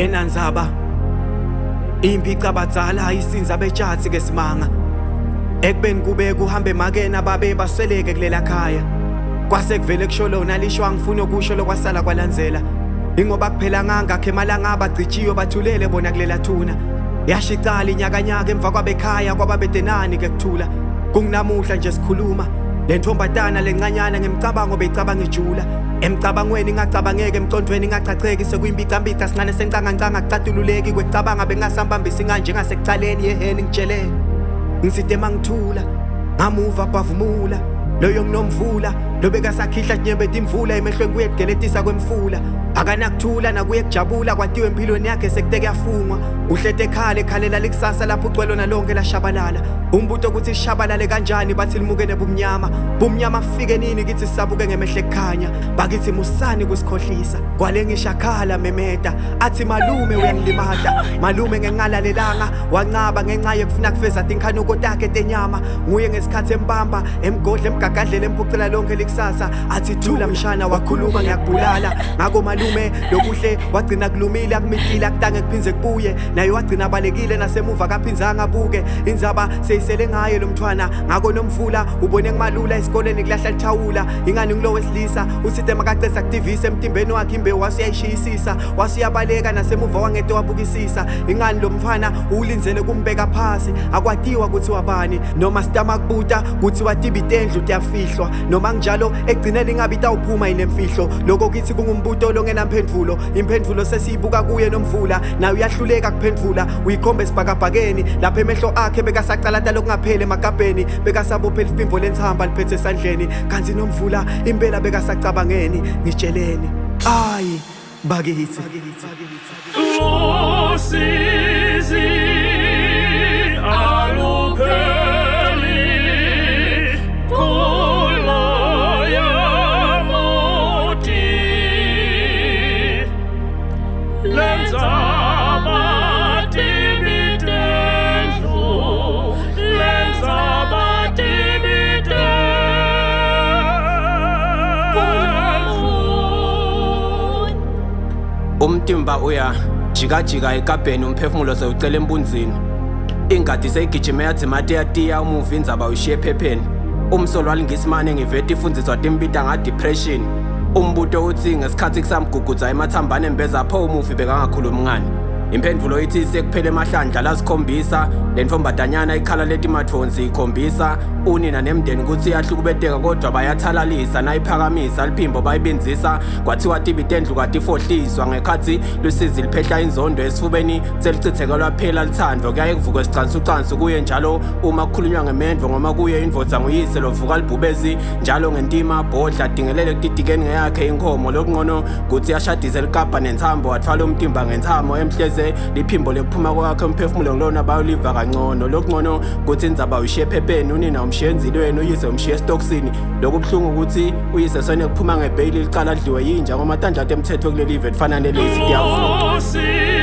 lena ndzaba imphica abadzala isinza betshatsi kesimanga ekubeni kube kuhambe makena babe basweleke kulela khaya kwase kuvele kusho lona lisho angifuna ukusho lokwasala kwalandzela ingoba kuphela ngangakhe malanga abagcitshiyo bathulele bona kulela thuna yashicala inyakanyaka emva kwabekhaya kwababedenani ke kuthula kunginamuhla nje sikhuluma le ntombatana lencanyana ngemcabango beyicabanga ijula emcabangweni ngacabangeke emcondweni ngachacheki sekuyimpicampica sincane sencangancanga kucatululeki kwecabanga bengasambambisi kanje ngasekucaleni yeheni ngitshele ngiside mangithula ngamuva bavumula loyo nginomvula lobekasakhihla nyembeti imvula emehlweni kuye kugeletisa kwemfula akanakuthula nakuye kujabula kwatiwe empilweni yakhe sekute kuyafungwa uhlete ekhale ekhalela likusasa lapho ucwelo nalonke lashabalala umbuto ukuthi lishabalale kanjani bathi limukene bumnyama fike nini kithi sisabuke ngemehle kukhanya bakithi musani kusikhohlisa kwale ngishakhala memeta athi malume uyangilimata malume ngengalalelanga wancaba ngenxa yekufuna kufeza tinkhanuko takhe tenyama nguye ngesikhathi embamba emgodle emgagadlela empucela lonke likusasa athi thula mshana wakhuluma ngiyakubulala ngako malume lokuhle wagcina kulumile akumithile akutange kuphinze kubuye naye wagcina balekile nasemuva kaphinzanga abuke indzaba seyisele ngaye lo mthwana ngako nomvula ubone ngimalula esikoleni kulahla lithawula ingani ngilo wesilisa usithe makacesa kutivisa emtimbeni wakhe imbewu wasiyayishiyisisa wasiyabaleka nasemuva wangete wabukisisa ingani lo mfana ulinzele kumbeka phasi akwatiwa ukuthi wabani noma sitama kubuta kuthi watibitendlu uyafihlwa noma njalo egcineni ngabe itawuphuma inemfihlo lokho kithi kungumbuto longenamphendvulo imphendvulo sesiyibuka kuye nomvula naye uyahluleka kuphendvula uyikhombe sibhakabhakeni lapha emehlo akhe bekasacalata lokungaphele emagabheni bekasabophela ifimvo lenthamba liphethe esandleni kanti nomvula impela bekasacabangeni ngitsheleni ayi bakithi usizi alupheli kulaya moti lenzaba tibitendlu lenzaba umtimba uya jikajika ekabheni umphefumulo sewucela embunzini ingadi seyigijima yathi mate yatiya umuva indzaba uyishiye ephepheni umsolo walingisimane ngivete ifundziswa timbita nga-depression umbuto uthi ngesikhathi kusamgugudza emathambane embeza pho umufi bekangakhulumi ngani imphendvulo ithi sekuphele emahlandla lazikhombisa le ntombatanyana ikhala letimathonsi ikhombisa unina nemndeni ukuthi iyahlukubeteka kodwa bayathalalisa nayiphakamisa liphimbo bayibinzisa kwathiwa tibitendlu katifohliswa ngekhathi lusizi liphehla inzondo esifubeni selichithekelwa phela lithandvo kuyaye kuvuke sicansucansu kuye njalo uma kukhulunywa ngemendvo ngoma kuye indvodza nguyise lovuka libhubezi njalo ngentima bodla dingelele kutidikeni ngeyakhe inkhomo lokungcono kuthi yashadise likabha nenthambo wathwala umtimba ngenthamo emhleze liphimbo lekuphuma kwakhe umphefumulo ngilona bayoliva kangcono lokungcono kuthi indzaba uyishiye ephepheni unina umshiye enzilweni uyise umshiye esitokisini lokubuhlungu ukuthi uyise sone kuphuma ngebheyili licala adliwe yinja ngoba tandla temthetho kuleli ive lifana nelesi diyavuka